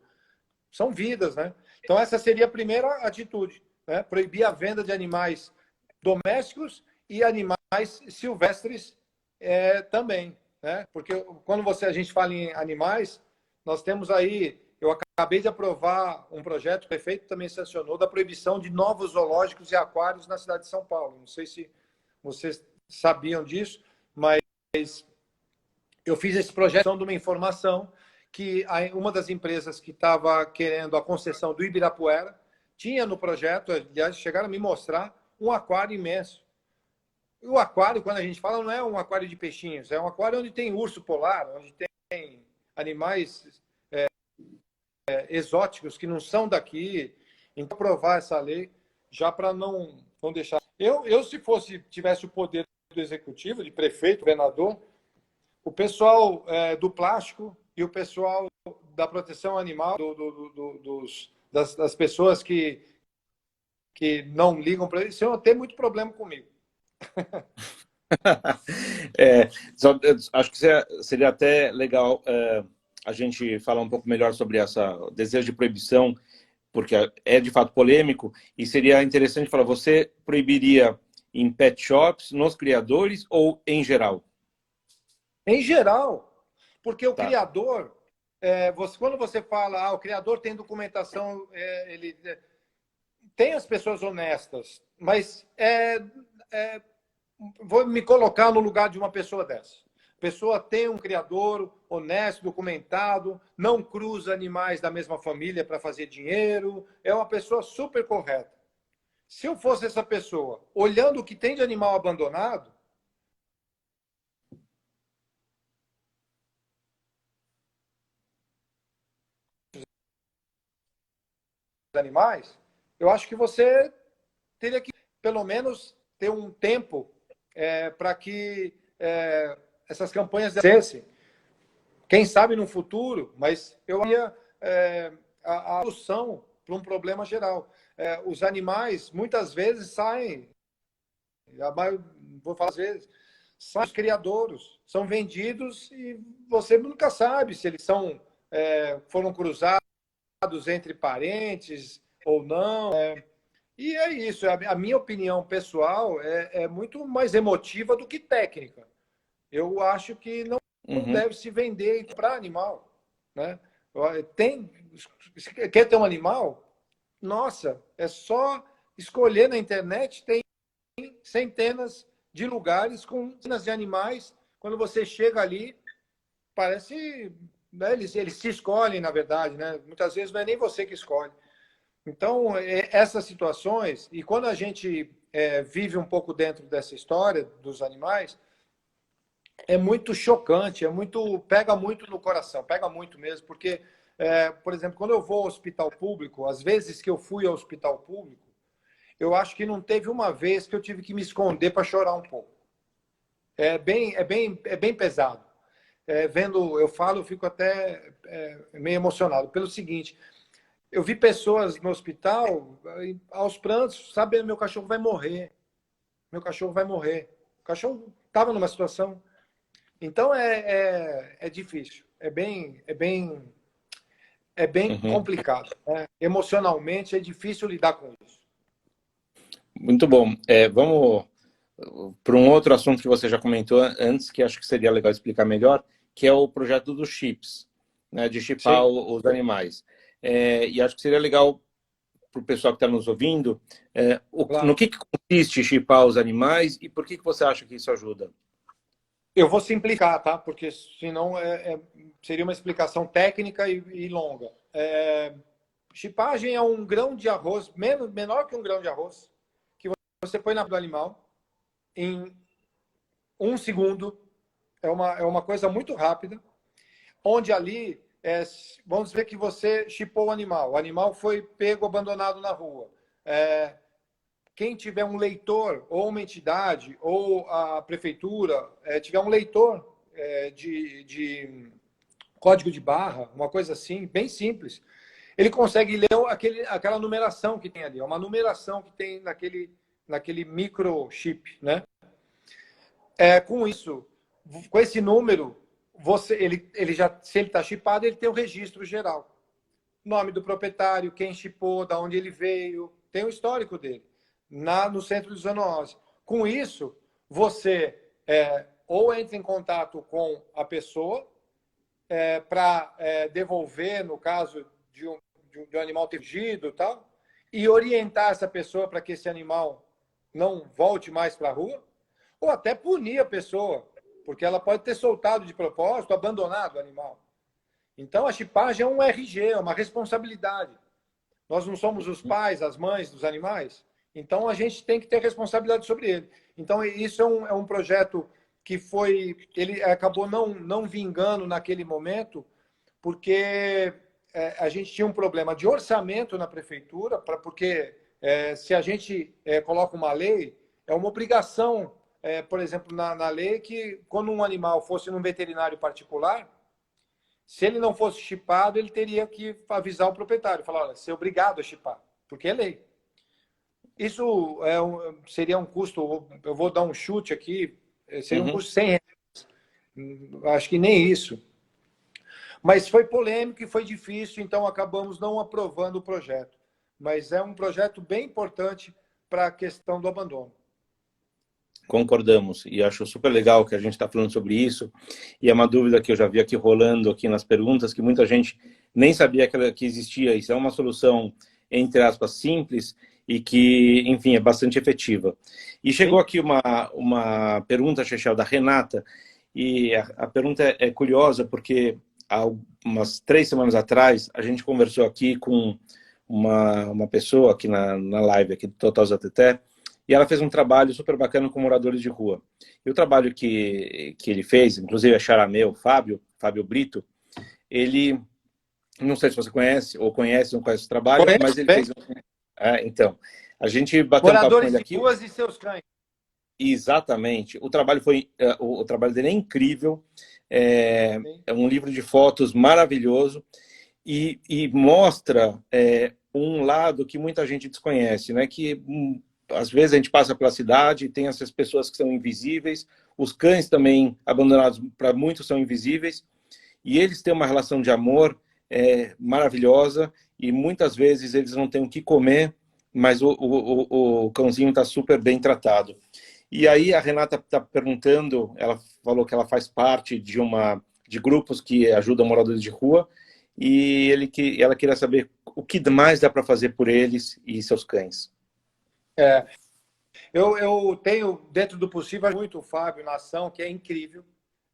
São vidas, né? Então, essa seria a primeira atitude, né? Proibir a venda de animais domésticos e animais silvestres também, né? Porque quando a gente fala em animais, nós temos aí, eu acabei de aprovar um projeto, o prefeito também sancionou, da proibição de novos zoológicos e aquários na cidade de São Paulo. Não sei se vocês sabiam disso, mas eu fiz esse projeto de uma informação que uma das empresas que estava querendo a concessão do Ibirapuera tinha no projeto, aliás, chegaram a me mostrar um aquário imenso. E o aquário, quando a gente fala, não é um aquário de peixinhos, é um aquário onde tem urso polar, onde tem animais exóticos que não são daqui. Então, aprovar essa lei já para não deixar. Eu, se tivesse o poder do executivo, de prefeito, governador, o pessoal do plástico e o pessoal da proteção animal, das pessoas que não ligam para isso, iam ter muito problema comigo. Acho que seria até legal a gente falar um pouco melhor sobre essa desejo de proibição, porque é de fato polêmico, e seria interessante falar, você proibiria em pet shops, nos criadores ou em geral? Em geral, porque o Tá. criador, quando você fala, o criador tem documentação, ele tem as pessoas honestas, mas vou me colocar no lugar de uma pessoa dessa. A pessoa tem um criador honesto, documentado, não cruza animais da mesma família para fazer dinheiro, é uma pessoa super correta. Se eu fosse essa pessoa, olhando o que tem de animal abandonado, animais, eu acho que você teria que, pelo menos, ter um tempo para que essas campanhas acontecessem. Quem sabe no futuro, mas eu ia a solução para um problema geral. Os animais, muitas vezes, saem, vou falar às vezes, saem os criadouros, são vendidos e você nunca sabe se eles foram cruzados entre parentes ou não. E é isso. A minha opinião pessoal é muito mais emotiva do que técnica. Eu acho que não deve se vender e comprar animal, né? Quer ter um animal? Nossa, é só escolher na internet, tem centenas de lugares com centenas de animais. Quando você chega ali, parece... Né, eles se escolhem, na verdade, né? Muitas vezes não é nem você que escolhe. Então, essas situações, e quando a gente vive um pouco dentro dessa história dos animais, é muito chocante, pega muito no coração, pega muito mesmo, porque, por exemplo, quando eu vou ao hospital público, às vezes que eu fui ao hospital público, eu acho que não teve uma vez que eu tive que me esconder para chorar um pouco. É bem pesado. Eu fico até meio emocionado. Pelo seguinte, eu vi pessoas no hospital, aos prantos, sabe, meu cachorro vai morrer. Meu cachorro vai morrer. O cachorro estava numa situação. Então é difícil. É bem complicado. Né? Emocionalmente é difícil lidar com isso. Muito bom. Vamos para um outro assunto que você já comentou antes, que acho que seria legal explicar melhor, que é o projeto dos chips, né, de chipar os animais. E acho que seria legal para o pessoal que está nos ouvindo, claro. No que consiste chipar os animais e por que você acha que isso ajuda? Eu vou simplificar, tá? Porque senão seria uma explicação técnica e longa. Chipagem é um grão de arroz, menor que um grão de arroz, que você põe na do animal em 1 segundo. É uma coisa muito rápida, onde ali, vamos ver que você chipou o animal foi pego, abandonado na rua. quem tiver um leitor, ou uma entidade, ou a prefeitura, tiver um leitor de código de barra, uma coisa assim, bem simples, ele consegue ler aquela numeração que tem ali. É uma numeração que tem naquele microchip, né? Com isso, com esse número, ele já, se ele está chipado, ele tem o registro geral. Nome do proprietário, quem chipou, da onde ele veio, tem o histórico dele, no centro de zoonose. Com isso, você ou entra em contato com a pessoa para devolver, no caso de um animal ter fugido e tal, e orientar essa pessoa para que esse animal não volte mais para a rua, ou até punir a pessoa, porque ela pode ter soltado de propósito, abandonado o animal. Então, a chipagem é um RG, é uma responsabilidade. Nós não somos os pais, as mães dos animais, então a gente tem que ter responsabilidade sobre ele. Então, isso é um projeto que ele acabou não vingando naquele momento, porque a gente tinha um problema de orçamento na prefeitura, porque se a gente coloca uma lei, é uma obrigação, por exemplo, na lei, que quando um animal fosse num veterinário particular, se ele não fosse chipado, ele teria que avisar o proprietário, falar, olha, você é obrigado a chipar, porque é lei. Isso seria um custo, eu vou dar um chute aqui, seria um custo de R$100. Acho que nem isso. Mas foi polêmico e foi difícil, então acabamos não aprovando o projeto. Mas é um projeto bem importante para a questão do abandono. Concordamos, e acho super legal que a gente está falando sobre isso, e é uma dúvida que eu já vi aqui rolando aqui nas perguntas, que muita gente nem sabia que existia. Isso é uma solução, entre aspas, simples, e que, enfim, é bastante efetiva. E chegou aqui uma pergunta, Chechel, da Renata, e a pergunta é curiosa, porque há umas 3 semanas atrás, a gente conversou aqui com uma pessoa aqui na live aqui do Total Zateté, e ela fez um trabalho super bacana com moradores de rua. E o trabalho que ele fez, inclusive é xará meu, Fábio Brito, ele, não sei se você conhece, ou conhece, não conhece o trabalho, mas ele fez... então, a gente bateu um papo com ele aqui. Moradores de ruas e seus cães. Exatamente. O trabalho dele é incrível. É um livro de fotos maravilhoso e mostra um lado que muita gente desconhece, né? Que às vezes a gente passa pela cidade e tem essas pessoas que são invisíveis, os cães também abandonados para muitos são invisíveis, e eles têm uma relação de amor maravilhosa, e muitas vezes eles não têm o que comer, mas o cãozinho está super bem tratado. E aí a Renata está perguntando, ela falou que ela faz parte de grupos que ajudam moradores de rua, e ela queria saber o que mais dá para fazer por eles e seus cães. Eu tenho, dentro do possível, muito o Fábio na ação, que é incrível.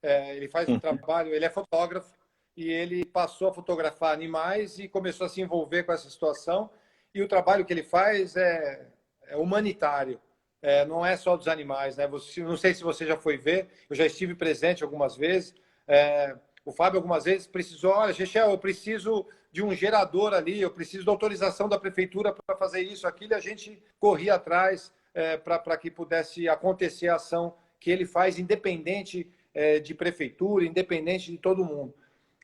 Ele faz um trabalho, ele é fotógrafo, e ele passou a fotografar animais e começou a se envolver com essa situação. E o trabalho que ele faz é humanitário, não é só dos animais, né? Não sei se você já foi ver, eu já estive presente algumas vezes. O Fábio, algumas vezes, precisou, olha, Chechel, eu preciso de um gerador ali, eu preciso da autorização da prefeitura para fazer isso, aquilo, e a gente corria atrás para que pudesse acontecer a ação que ele faz, independente de prefeitura, independente de todo mundo.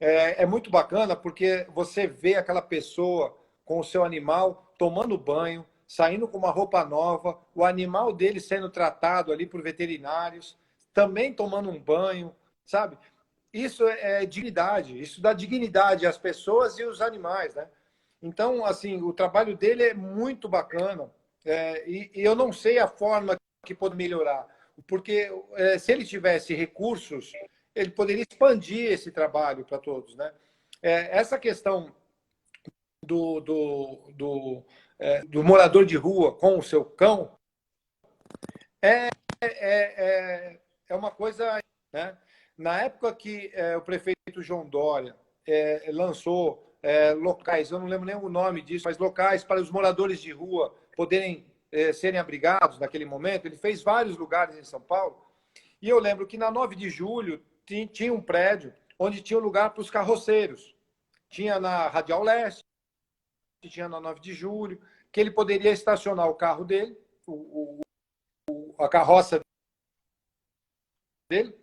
É muito bacana porque você vê aquela pessoa com o seu animal tomando banho, saindo com uma roupa nova, o animal dele sendo tratado ali por veterinários, também tomando um banho, sabe? Isso é dignidade, isso dá dignidade às pessoas e aos animais, né? Então, assim, o trabalho dele é muito bacana, e eu não sei a forma que pode melhorar, porque se ele tivesse recursos, ele poderia expandir esse trabalho para todos, né? Essa questão do morador de rua com o seu cão é uma coisa, né? Na época que o prefeito João Dória lançou locais, eu não lembro nem o nome disso, mas locais para os moradores de rua poderem serem abrigados naquele momento, ele fez vários lugares em São Paulo, e eu lembro que na 9 de julho tinha um prédio onde tinha um lugar para os carroceiros. Tinha na Radial Leste, tinha na 9 de julho, que ele poderia estacionar o carro dele, a carroça dele,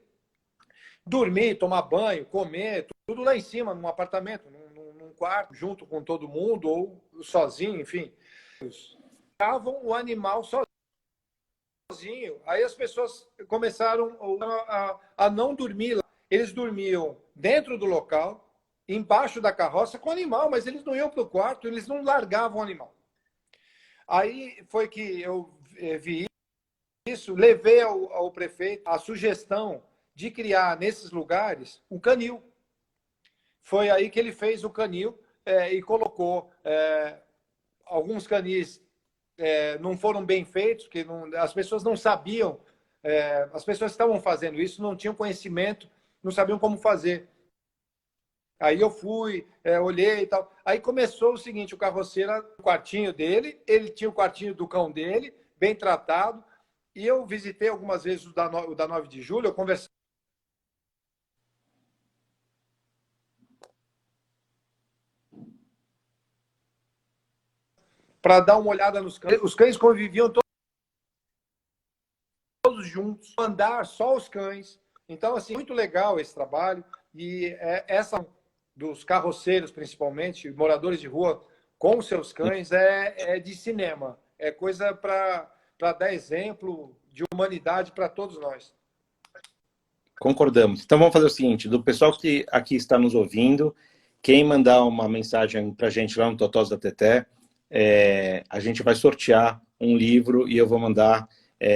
dormir, tomar banho, comer, tudo lá em cima, num apartamento, num quarto, junto com todo mundo, ou sozinho, enfim. Levavam o animal sozinho. Aí as pessoas começaram a não dormir lá. Eles dormiam dentro do local, embaixo da carroça, com o animal, mas eles não iam para o quarto, eles não largavam o animal. Aí foi que eu vi isso, levei ao prefeito a sugestão de criar nesses lugares um canil. Foi aí que ele fez o canil e colocou alguns canis não foram bem feitos, porque as pessoas não sabiam, as pessoas que estavam fazendo isso não tinham conhecimento, não sabiam como fazer. Aí eu fui, olhei e tal. Aí começou o seguinte, o carroceiro, o quartinho dele, ele tinha o quartinho do cão dele, bem tratado, e eu visitei algumas vezes o da 9 de julho, eu conversei para dar uma olhada nos cães. Os cães conviviam todos juntos, andar só os cães. Então, assim, muito legal esse trabalho. E essa dos carroceiros, principalmente, moradores de rua com seus cães, é de cinema. É coisa para dar exemplo de humanidade para todos nós. Concordamos. Então vamos fazer o seguinte, do pessoal que aqui está nos ouvindo, quem mandar uma mensagem para a gente lá no Totós da Teté, a gente vai sortear um livro e eu vou mandar,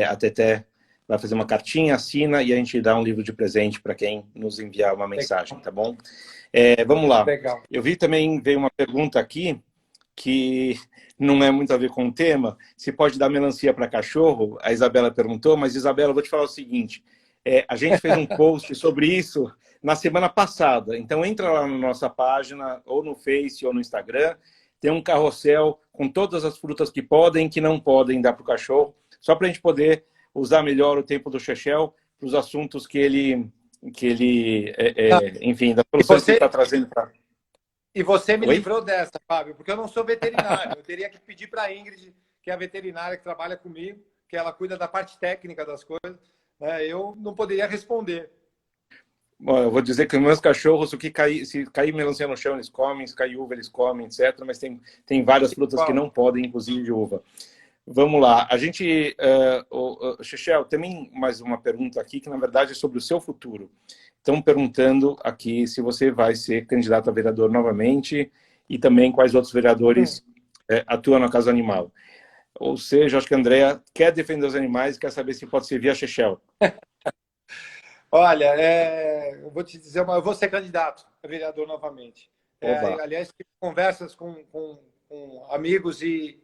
a Teté vai fazer uma cartinha, assina e a gente dá um livro de presente para quem nos enviar uma mensagem, tá bom? Vamos lá. Legal. Eu vi também, veio uma pergunta aqui, que não é muito a ver com o tema, se pode dar melancia para cachorro, a Isabela perguntou, mas Isabela, eu vou te falar o seguinte, a gente fez um post sobre isso na semana passada, então entra lá na nossa página, ou no Face, ou no Instagram, tem um carrossel com todas as frutas que podem e que não podem dar para o cachorro, só para a gente poder usar melhor o tempo do Chechel para os assuntos que ele enfim, das soluções que ele está trazendo para... E você me Oi? livrou dessa, Fábio, porque eu não sou veterinário. Eu teria que pedir para a Ingrid, que é a veterinária que trabalha comigo, que ela cuida da parte técnica das coisas. Né? Eu não poderia responder. Bom, eu vou dizer que os meus cachorros, se cair melancia no chão, eles comem, se cair uva, eles comem, etc. Mas tem várias frutas que Qual? não podem, inclusive uva. Vamos lá. A gente... Chechel, também mais uma pergunta aqui, que na verdade é sobre o seu futuro. Estão perguntando aqui se você vai ser candidato a vereador novamente e também quais outros vereadores atuam na Casa Animal. Ou seja, acho que a Andrea quer defender os animais e quer saber se pode servir a Chechel. Olha, eu vou te dizer, eu vou ser candidato a vereador novamente. Oba. Aliás, tive conversas com amigos e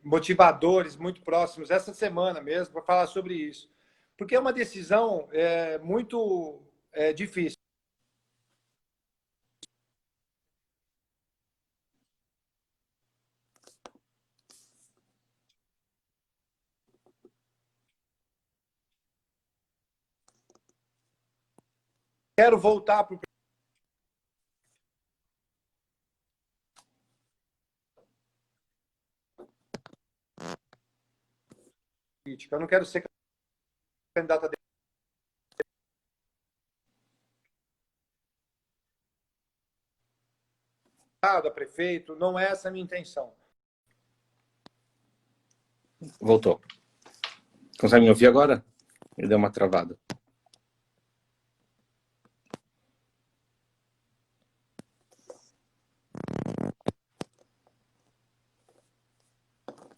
motivadores muito próximos essa semana mesmo para falar sobre isso. Porque é uma decisão muito difícil. Quero voltar para o política. Eu não quero ser candidato a deputado, a prefeito. Não é essa a minha intenção. Voltou. Consegue me ouvir agora? Ele deu uma travada.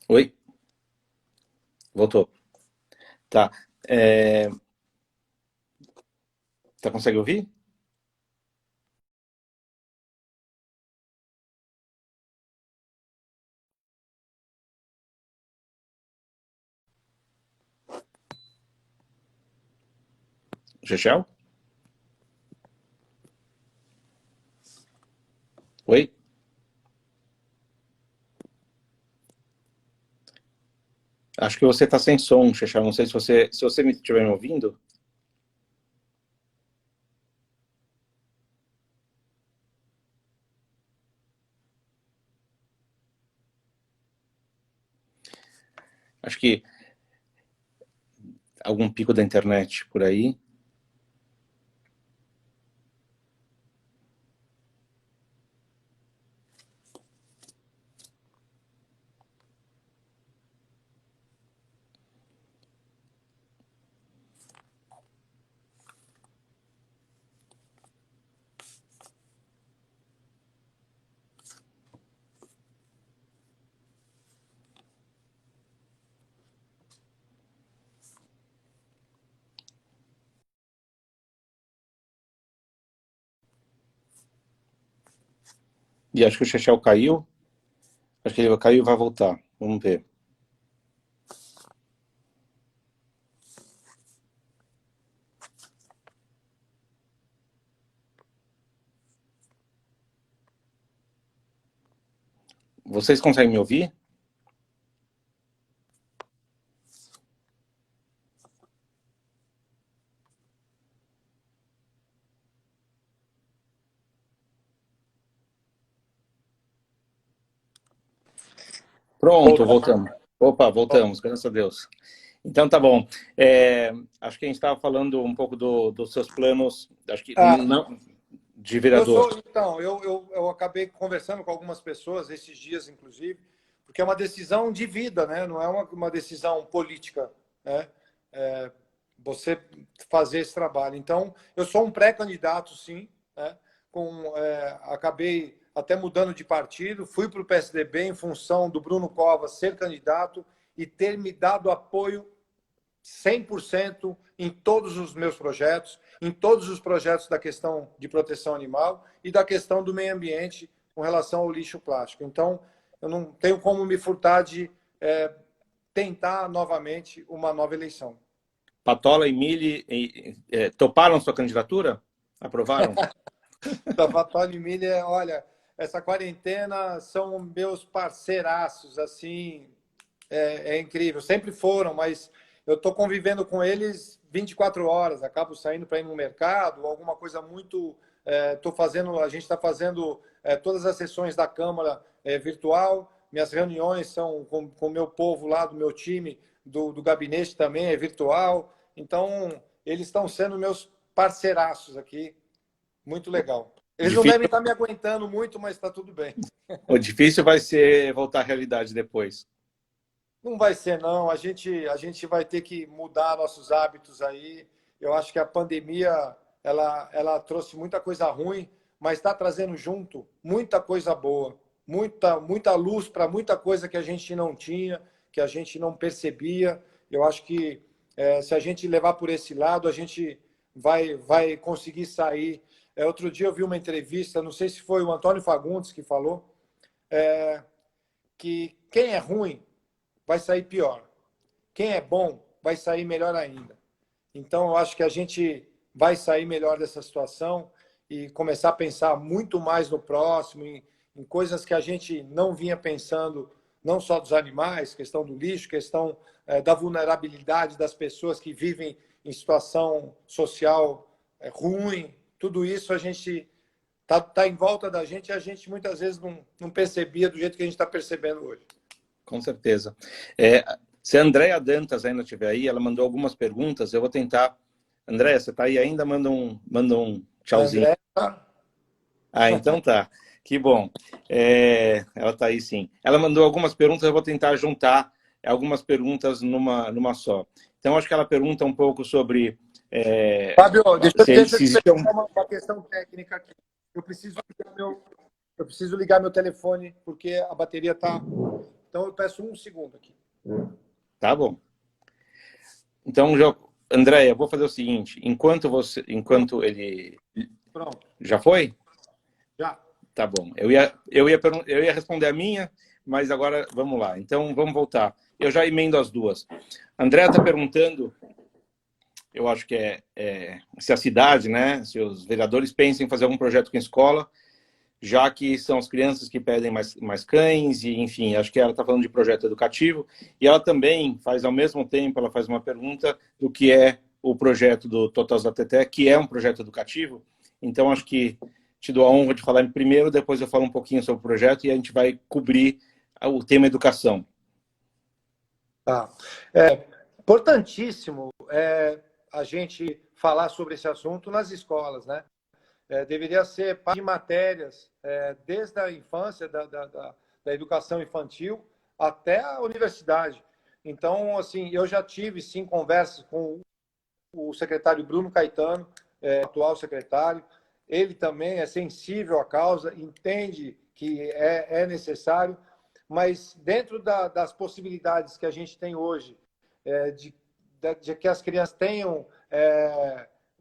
Oi? Voltou. Tá. Tá, consegue ouvir? Chechel? Oi? Acho que você está sem som, Chechel. Não sei se você me estiver me ouvindo. Acho que algum pico da internet por aí. E acho que o Chechel caiu. Acho que ele caiu e vai voltar. Vamos ver. Vocês conseguem me ouvir? Pronto, voltamos. Opa, voltamos, graças a Deus. Então tá bom. Acho que a gente estava falando um pouco dos seus planos, acho que não, de vereador. Eu acabei conversando com algumas pessoas esses dias, inclusive, porque é uma decisão de vida, né? Não é uma decisão política, né? Você fazer esse trabalho. Então, eu sou um pré-candidato, sim, né? Acabei até mudando de partido, fui para o PSDB em função do Bruno Covas ser candidato e ter me dado apoio 100% em todos os meus projetos, em todos os projetos da questão de proteção animal e da questão do meio ambiente com relação ao lixo plástico. Então, eu não tenho como me furtar de tentar novamente uma nova eleição. Patola e Mili toparam sua candidatura? Aprovaram? Da Patola e Mili, olha, essa quarentena são meus parceiraços, assim, é incrível. Sempre foram, mas eu estou convivendo com eles 24 horas, acabo saindo para ir no mercado, alguma coisa muito... a gente está fazendo todas as sessões da Câmara virtual, minhas reuniões são com o meu povo lá, do meu time, do gabinete também é virtual, então eles estão sendo meus parceiraços aqui, muito legal. Eles não devem estar me aguentando muito, mas está tudo bem. O difícil vai ser voltar à realidade depois. Não vai ser, não. A gente vai ter que mudar nossos hábitos aí. Eu acho que a pandemia ela trouxe muita coisa ruim, mas está trazendo junto muita coisa boa, muita luz para muita coisa que a gente não tinha, que a gente não percebia. Eu acho que se a gente levar por esse lado, a gente vai conseguir sair. Outro dia eu vi uma entrevista, não sei se foi o Antônio Fagundes que falou, que quem é ruim vai sair pior. Quem é bom vai sair melhor ainda. Então, eu acho que a gente vai sair melhor dessa situação e começar a pensar muito mais no próximo, em coisas que a gente não vinha pensando, não só dos animais, questão do lixo, questão da vulnerabilidade das pessoas que vivem em situação social ruim. Tudo isso a gente tá em volta da gente e a gente muitas vezes não percebia do jeito que a gente está percebendo hoje. Com certeza. Se a Andréa Dantas ainda estiver aí, ela mandou algumas perguntas, eu vou tentar... Andréa, você está aí ainda? Manda um tchauzinho. Andréa... então tá. Que bom. Ela está aí sim. Ela mandou algumas perguntas, eu vou tentar juntar algumas perguntas numa só. Então, acho que ela pergunta um pouco sobre... Fábio, deixa eu te perguntar uma questão técnica aqui. Eu preciso ligar meu telefone, porque a bateria está... Então, eu peço um segundo aqui. Tá bom. Então, Andréia, vou fazer o seguinte. Enquanto ele... Pronto. Já foi? Já. Tá bom. Eu ia responder a minha, mas agora vamos lá. Então, vamos voltar. Eu já emendo as duas. A Andréia está perguntando, eu acho que se a cidade, né, se os vereadores pensam em fazer algum projeto com a escola, já que são as crianças que pedem mais cães, e enfim, acho que ela está falando de projeto educativo, e ela também faz, ao mesmo tempo, ela faz uma pergunta do que é o projeto do Totos da Teté, que é um projeto educativo. Então, acho que te dou a honra de falar primeiro, depois eu falo um pouquinho sobre o projeto, e a gente vai cobrir o tema educação. Tá. É importantíssimo a gente falar sobre esse assunto nas escolas, né? Deveria ser parte de matérias desde a infância, da educação infantil até a universidade. Então, assim, eu já tive, sim, conversas com o secretário Bruno Caetano, atual secretário. Ele também é sensível à causa, entende que é necessário, mas dentro das possibilidades que a gente tem hoje, de que as crianças tenham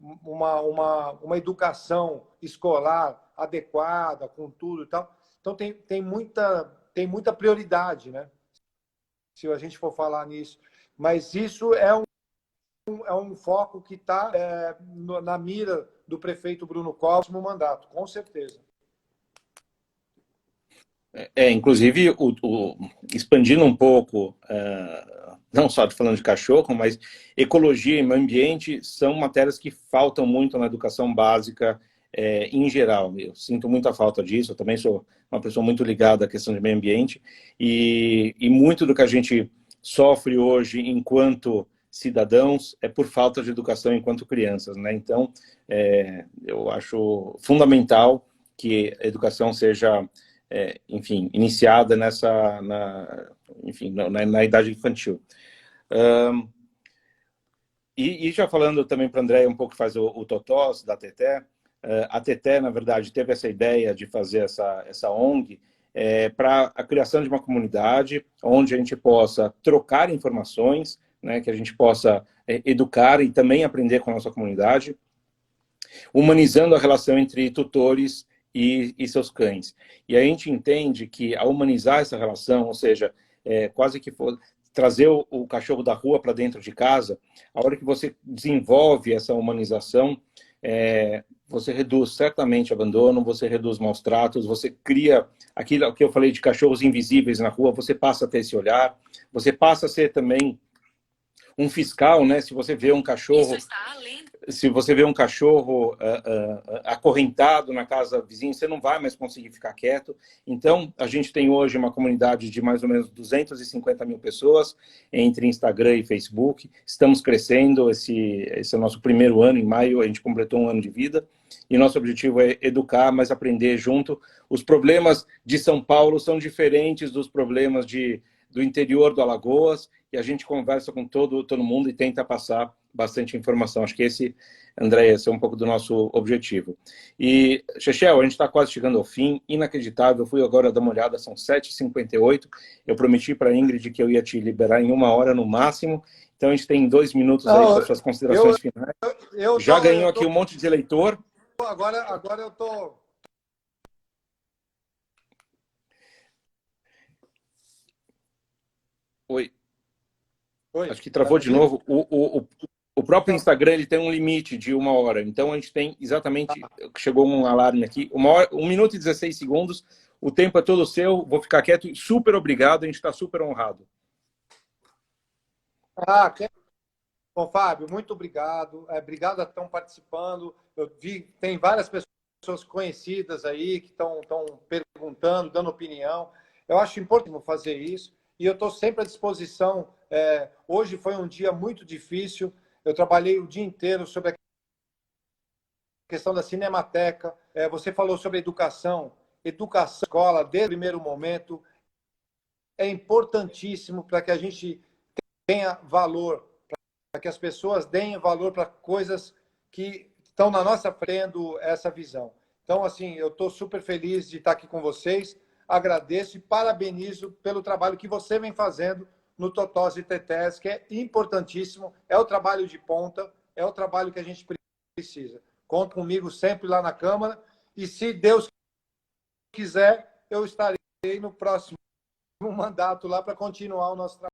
uma educação escolar adequada, com tudo e tal. Então, tem muita prioridade, né? Se a gente for falar nisso. Mas isso é um foco que está na mira do prefeito Bruno Covas no mandato, com certeza. Inclusive, expandindo um pouco, não só falando de cachorro, mas ecologia e meio ambiente são matérias que faltam muito na educação básica em geral. Eu sinto muita falta disso, eu também sou uma pessoa muito ligada à questão de meio ambiente, e muito do que a gente sofre hoje enquanto cidadãos é por falta de educação enquanto crianças, né? Então, eu acho fundamental que a educação seja enfim, iniciada na idade infantil. E já falando também para a Andréia um pouco que faz o Totós da Teté, a Teté, na verdade, teve essa ideia de fazer essa ONG para a criação de uma comunidade onde a gente possa trocar informações, né, que a gente possa educar e também aprender com a nossa comunidade, humanizando a relação entre tutores e seus cães. E a gente entende que ao humanizar essa relação, ou seja, quase que trazer o cachorro da rua para dentro de casa, a hora que você desenvolve essa humanização, você reduz certamente abandono, você reduz maus tratos, você cria aquilo que eu falei de cachorros invisíveis na rua, você passa a ter esse olhar, você passa a ser também um fiscal, né? Se você vê um cachorro, se você vê um cachorro acorrentado na casa vizinha, você não vai mais conseguir ficar quieto. Então, a gente tem hoje uma comunidade de mais ou menos 250 mil pessoas entre Instagram e Facebook. Estamos crescendo, esse é o nosso primeiro ano, em maio a gente completou um ano de vida, e nosso objetivo é educar, mas aprender junto. Os problemas de São Paulo são diferentes dos problemas do interior do Alagoas, e a gente conversa com todo mundo e tenta passar bastante informação. Acho que André, esse é um pouco do nosso objetivo. E, Chechel, a gente está quase chegando ao fim, inacreditável, fui agora dar uma olhada, são 7h58, eu prometi para a Ingrid que eu ia te liberar em 1 hora no máximo, então a gente tem 2 minutos aí para suas considerações finais. Já ganhou aqui um monte de eleitor. Agora eu estou... Oi. Oi. Acho que travou de novo. O próprio Instagram ele tem um limite de 1 hora. Então, a gente tem exatamente... Chegou um alarme aqui. 1 minuto e 16 segundos. O tempo é todo seu. Vou ficar quieto. Super obrigado. A gente está super honrado. Bom, Fábio, muito obrigado. Obrigado a estão participando. Eu vi, tem várias pessoas conhecidas aí que estão perguntando, dando opinião. Eu acho importante fazer isso. E eu estou sempre à disposição. Hoje foi um dia muito difícil. Eu trabalhei o dia inteiro sobre a questão da Cinemateca. Você falou sobre educação. Educação, escola, desde o primeiro momento, é importantíssimo para que a gente tenha valor, para que as pessoas deem valor para coisas que estão na nossa frente, essa visão. Então, assim, eu estou super feliz de estar aqui com vocês. Agradeço e parabenizo pelo trabalho que você vem fazendo no Totós e Tetés, que é importantíssimo, é o trabalho de ponta, é o trabalho que a gente precisa. Conta comigo sempre lá na Câmara e, se Deus quiser, eu estarei no próximo mandato lá para continuar o nosso trabalho.